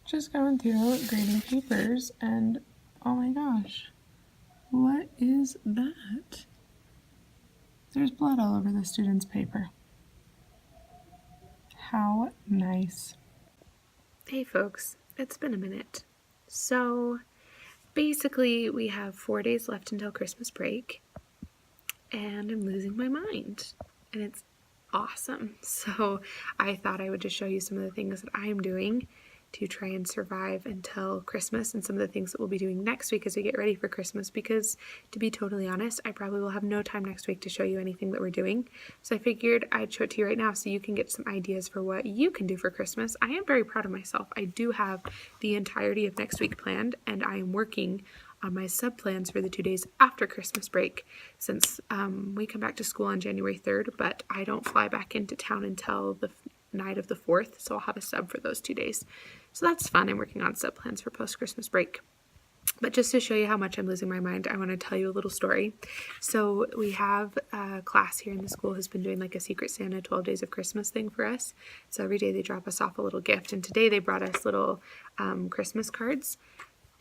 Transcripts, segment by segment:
Just going through grading papers and oh my gosh, what is that? There's blood all over the student's paper. How nice. Hey folks, it's been a minute. So basically, we have 4 days left until Christmas break, and I'm losing my mind. And it's awesome. So I thought I would just show you some of the things that I'm doing to try and survive until Christmas and some of the things that we'll be doing next week as we get ready for Christmas, because to be totally honest, I probably will have no time next week to show you anything that we're doing. So I figured I'd show it to you right now so you can get some ideas for what you can do for Christmas. I am very proud of myself. I do have the entirety of next week planned, and I am working on my sub plans for the 2 days after Christmas break, since we come back to school on January 3rd, but I don't fly back into town until the night of the 4th, so I'll have a sub for those 2 days. So that's fun. I'm working on sub plans for post-Christmas break. But just to show you how much I'm losing my mind, I want to tell you a little story. So we have a class here in the school who's been doing like a Secret Santa 12 Days of Christmas thing for us. So every day they drop us off a little gift, and today they brought us little Christmas cards,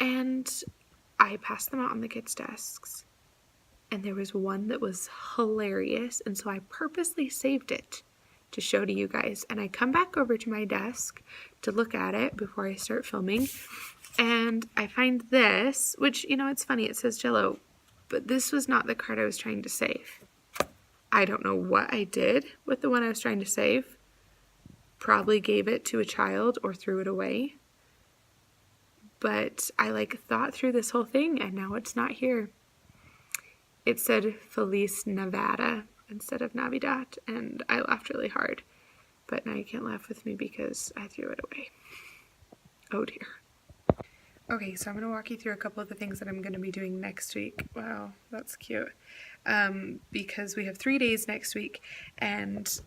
and I passed them out on the kids' desks, and there was one that was hilarious, and so I purposely saved it to show to you guys. And I come back over to my desk to look at it before I start filming, and I find this, which, you know, it's funny, it says Jello, but this was not the card I was trying to save. I don't know what I did with the one I was trying to save. Probably gave it to a child or threw it away. But I thought through this whole thing, and now it's not here. It said Feliz Nevada instead of Navidad, and I laughed really hard. But now you can't laugh with me because I threw it away. Oh dear. Okay, so I'm going to walk you through a couple of the things that I'm going to be doing next week. Wow, that's cute. Because we have 3 days next week, and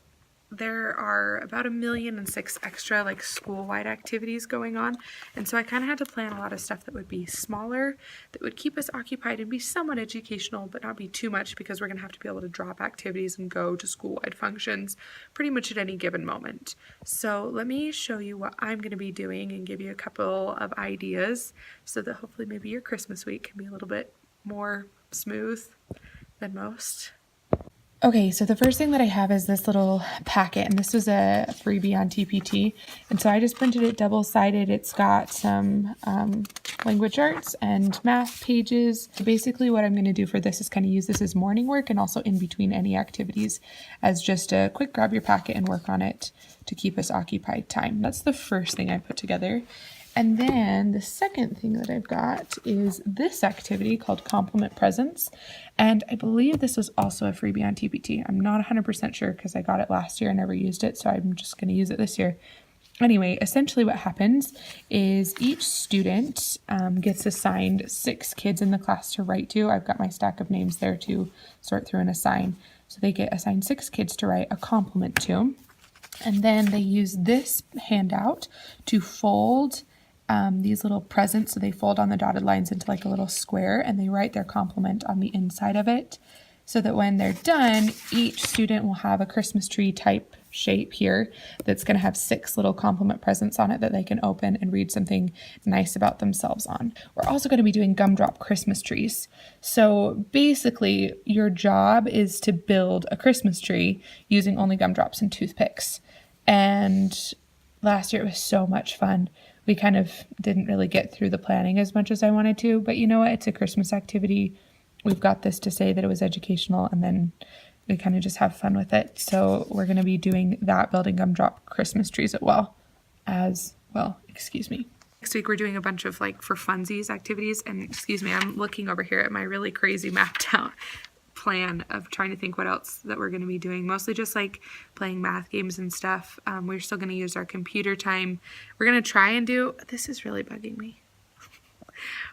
there are about 1.6 million extra school-wide activities going on, and so I kind of had to plan a lot of stuff that would be smaller, that would keep us occupied and be somewhat educational but not be too much, because we're going to have to be able to drop activities and go to school-wide functions pretty much at any given moment. So let me show you what I'm going to be doing and give you a couple of ideas so that hopefully maybe your Christmas week can be a little bit more smooth than most. Okay, so the first thing that I have is this little packet, and this was a freebie on TPT, and so I just printed it double-sided. It's got some language arts and math pages. So basically what I'm going to do for this is kind of use this as morning work and also in between any activities as just a quick grab your packet and work on it to keep us occupied time. That's the first thing I put together. And then the second thing that I've got is this activity called Compliment Presents. And I believe this was also a freebie on TPT. I'm not 100% sure because I got it last year and never used it, so I'm just going to use it this year. Anyway, essentially what happens is each student gets assigned 6 kids in the class to write to. I've got my stack of names there to sort through and assign. So they get assigned 6 kids to write a compliment to. And then they use this handout to fold these little presents. So they fold on the dotted lines into like a little square, and they write their compliment on the inside of it, so that when they're done, each student will have a Christmas tree type shape here that's going to have 6 little compliment presents on it that they can open and read something nice about themselves on. We're also going to be doing gumdrop Christmas trees. So basically your job is to build a Christmas tree using only gumdrops and toothpicks. And last year it was so much fun. We kind of didn't really get through the planning as much as I wanted to, but you know what? It's a Christmas activity. We've got this to say that it was educational, and then we kind of just have fun with it. So we're going to be doing that, building gumdrop Christmas trees as well. Next week we're doing a bunch of for funsies activities, and I'm looking over here at my really crazy mapped out plan of trying to think what else that we're going to be doing. Mostly just playing math games and stuff. We're still going to use our computer time. We're going to try and do, this is really bugging me.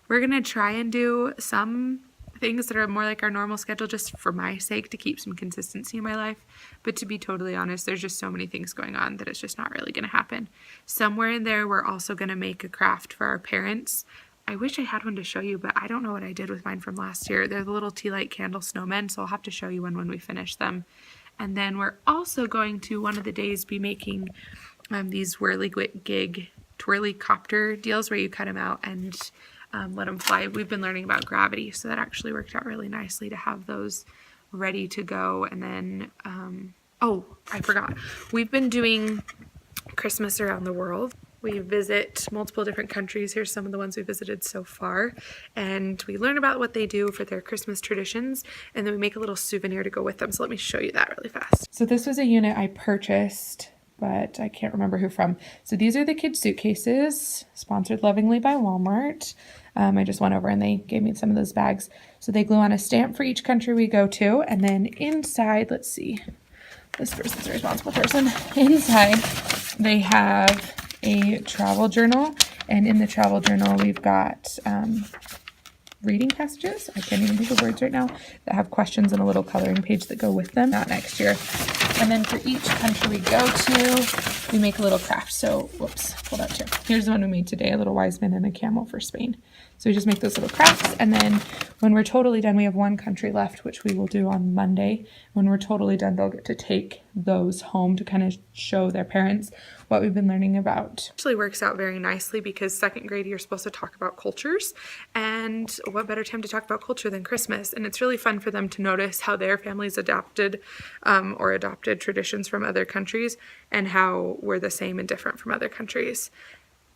We're going to try and do some things that are more like our normal schedule, just for my sake, to keep some consistency in my life. But to be totally honest, there's just so many things going on that it's just not really going to happen. Somewhere in there, we're also going to make a craft for our parents. I wish I had one to show you, but I don't know what I did with mine from last year. They're the little tea light candle snowmen, so I'll have to show you one when we finish them. And then we're also going to one of the days be making these Whirligig twirly copter deals where you cut them out and let them fly. We've been learning about gravity, so that actually worked out really nicely to have those ready to go. And then, oh, I forgot. We've been doing Christmas around the world. We visit multiple different countries. Here's some of the ones we visited so far. And we learn about what they do for their Christmas traditions, and then we make a little souvenir to go with them. So let me show you that really fast. So this was a unit I purchased, but I can't remember who from. So these are the kids' suitcases, sponsored lovingly by Walmart. I just went over and they gave me some of those bags. So they glue on a stamp for each country we go to. And then inside, let's see, this person's a responsible person. Inside, they have a travel journal. And in the travel journal, we've got reading passages. I can't even think of words right now that have questions and a little coloring page that go with them. Not next year. And then for each country we go to, we make a little craft. So, whoops, hold out here. Here's the one we made today, a little wise man and a camel for Spain. So we just make those little crafts. And then when we're totally done, we have one country left, which we will do on Monday. When we're totally done, they'll get to take those home to kind of show their parents what we've been learning about. Actually works out very nicely because second grade, you're supposed to talk about cultures. And what better time to talk about culture than Christmas? And it's really fun for them to notice how their families adopted or adopted traditions from other countries and how we're the same and different from other countries.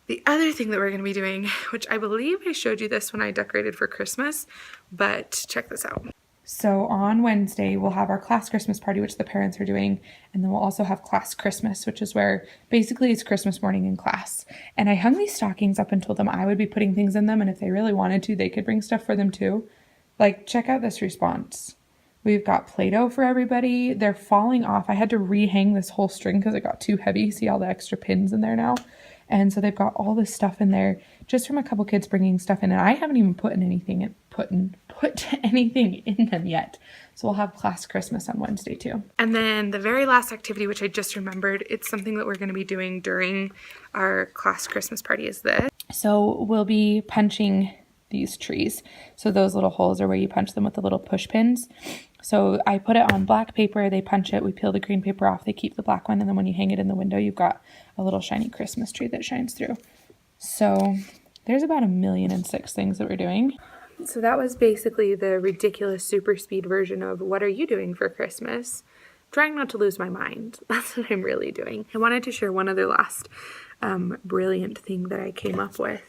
The other thing that we're going to be doing, which I believe I showed you this when I decorated for Christmas, but check this out. So on Wednesday, we'll have our class Christmas party, which the parents are doing. And then we'll also have class Christmas, which is where basically it's Christmas morning in class. And I hung these stockings up and told them I would be putting things in them. And if they really wanted to, they could bring stuff for them too. Like, check out this response. We've got Play-Doh for everybody. They're falling off. I had to rehang this whole string because it got too heavy. See all the extra pins in there now? And so they've got all this stuff in there just from a couple kids bringing stuff in. And I haven't even put anything in them yet. So we'll have class Christmas on Wednesday too. And then the very last activity, which I just remembered, it's something that we're going to be doing during our class Christmas party is this. So we'll be punching these trees. So those little holes are where you punch them with the little push pins. So I put it on black paper, they punch it, we peel the green paper off, they keep the black one, and then when you hang it in the window, you've got a little shiny Christmas tree that shines through. So there's about 1,000,006 things that we're doing. So that was basically the ridiculous super speed version of what are you doing for Christmas? Trying not to lose my mind. That's what I'm really doing. I wanted to share one other last brilliant thing that I came up with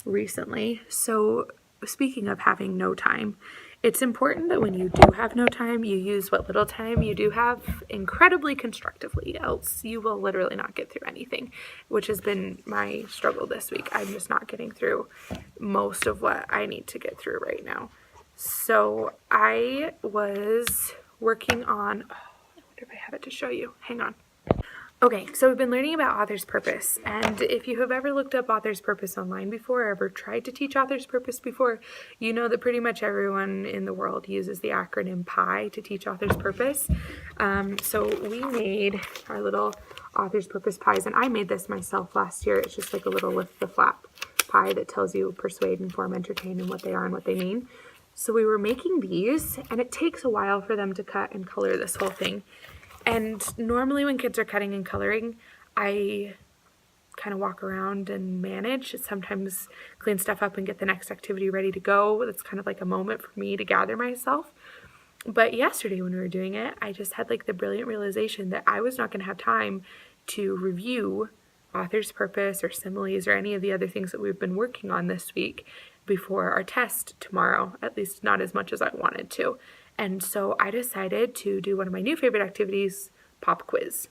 recently. So speaking of having no time, it's important that when you do have no time, you use what little time you do have incredibly constructively, else you will literally not get through anything, which has been my struggle this week. I'm just not getting through most of what I need to get through right now. So I was working on, I wonder if I have it to show you. Hang on. Okay, so we've been learning about author's purpose, and if you have ever looked up author's purpose online before, or ever tried to teach author's purpose before, you know that pretty much everyone in the world uses the acronym PIE to teach author's purpose. So we made our little author's purpose pies, and I made this myself last year. It's just like a little lift the flap pie that tells you persuade, inform, entertain, and what they are and what they mean. So we were making these, and it takes a while for them to cut and color this whole thing. And normally when kids are cutting and coloring, I kind of walk around and manage, sometimes clean stuff up and get the next activity ready to go. That's kind of like a moment for me to gather myself. But yesterday when we were doing it, I just had like the brilliant realization that I was not going to have time to review author's purpose or similes or any of the other things that we've been working on this week before our test tomorrow, at least not as much as I wanted to. And so I decided to do one of my new favorite activities, pop quiz.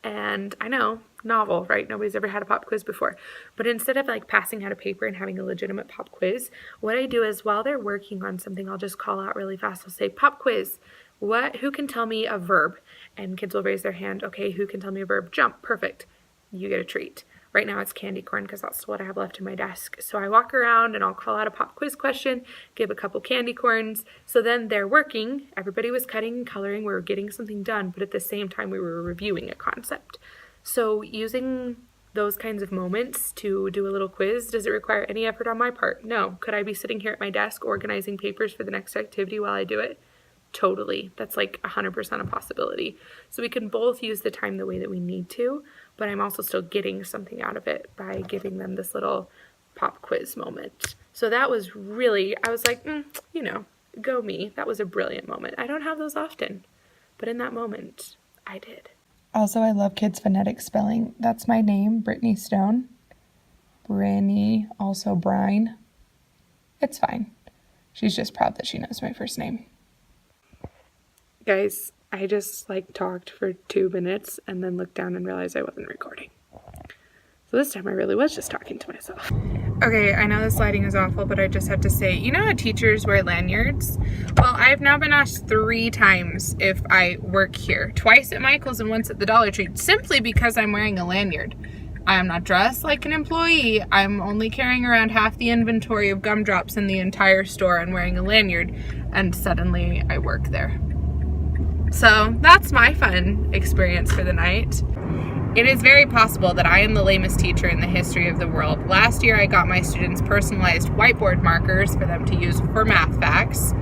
And I know, novel, right? Nobody's ever had a pop quiz before. But instead of like passing out a paper and having a legitimate pop quiz, what I do is while they're working on something, I'll just call out really fast. I'll say, pop quiz. Who can tell me a verb? And kids will raise their hand. Okay, who can tell me a verb? Jump. Perfect. You get a treat. Right now it's candy corn because that's what I have left in my desk. So I walk around and I'll call out a pop quiz question, give a couple candy corns. So then they're working. Everybody was cutting and coloring. We were getting something done, but at the same time we were reviewing a concept. So using those kinds of moments to do a little quiz, does it require any effort on my part? No. Could I be sitting here at my desk organizing papers for the next activity while I do it? Totally. That's like 100% a possibility. So we can both use the time the way that we need to, but I'm also still getting something out of it by giving them this little pop quiz moment. So that was really, I was like, you know, go me. That was a brilliant moment. I don't have those often, but in that moment, I did. Also, I love kids' phonetic spelling. That's my name, Brittany Stone. Brittany, also Brine. It's fine. She's just proud that she knows my first name. Guys, I just talked for 2 minutes and then looked down and realized I wasn't recording. So this time I really was just talking to myself. Okay, I know this lighting is awful, but I just have to say, you know how teachers wear lanyards? Well, I have now been asked 3 times if I work here. Twice at Michael's and once at the Dollar Tree, simply because I'm wearing a lanyard. I am not dressed like an employee. I'm only carrying around half the inventory of gumdrops in the entire store and wearing a lanyard, and suddenly I work there. So that's my fun experience for the night. It is very possible that I am the lamest teacher in the history of the world. Last year I got my students personalized whiteboard markers for them to use for math facts,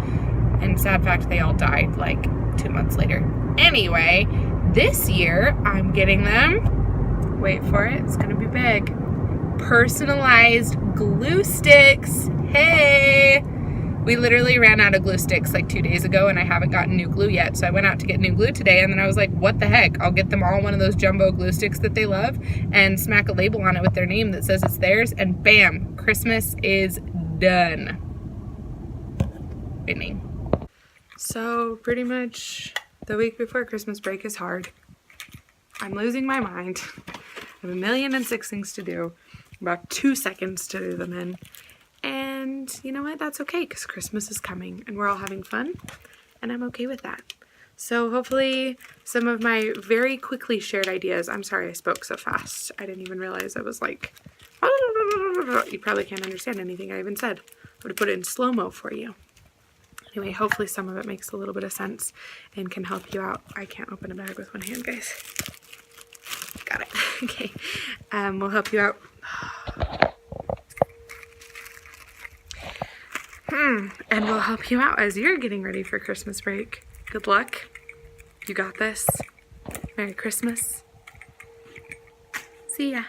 and sad fact, they all died 2 months later. Anyway, this year I'm getting them, wait for it, it's gonna be big, personalized glue sticks. Hey! We literally ran out of glue sticks 2 days ago and I haven't gotten new glue yet. So I went out to get new glue today and then I was like, what the heck? I'll get them all one of those jumbo glue sticks that they love and smack a label on it with their name that says it's theirs, and bam, Christmas is done. Winning. So pretty much the week before Christmas break is hard. I'm losing my mind. I have 1,000,006 things to do. About 2 seconds to do them in. And you know what? That's okay, because Christmas is coming and we're all having fun, and I'm okay with that. So hopefully some of my very quickly shared ideas, I'm sorry I spoke so fast. I didn't even realize I was you probably can't understand anything I even said. I would have put it in slow-mo for you. Anyway, hopefully some of it makes a little bit of sense and can help you out. I can't open a bag with one hand, guys. Got it. Okay. We'll help you out. And we'll help you out as you're getting ready for Christmas break. Good luck. You got this. Merry Christmas. See ya.